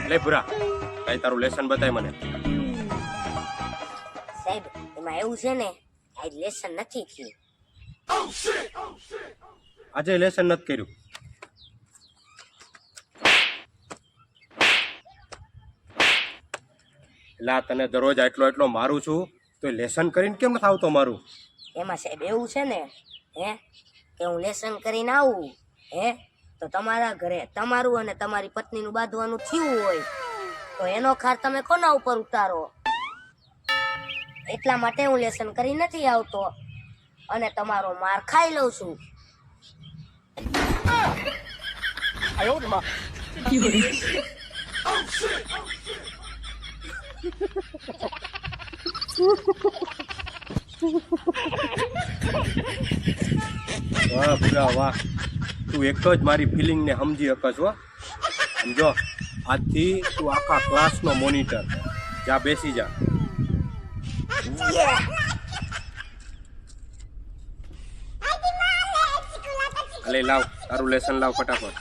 લે ભૂરા, કઈ તારું લેસન બતાય મને. સાહેબ એમાં એવું છે ને, આજ લેસન નથી થયું. આજે લેસન નથી કર્યું. એટલે તને દરરોજ એટલો મારું છું તો લેસન કરીને કેમ નથી આવતો મારું? એમાં સાહેબ એવું છે ને, કે હું લેસન કરીને આવું તો તમારા ઘરે તમારું અને તમારી પત્નીનું બાંધવાનું થયું હોય તો એનો ખાર તમે કોના ઉપર ઉતારો? એટલા માટે હું લેસન કરી નથી આવતો અને તમારો માર ખાઈ લઉં છું. વાહ ભૂરા વાહ, તું એક જ મારી ફિલિંગને સમજી શકસ હો. સમજો, આજથી તું આખા ક્લાસનો મોનિટર. જા બેસી જા. અલે લાવ તારું લેસન લાવ ફટાફટ.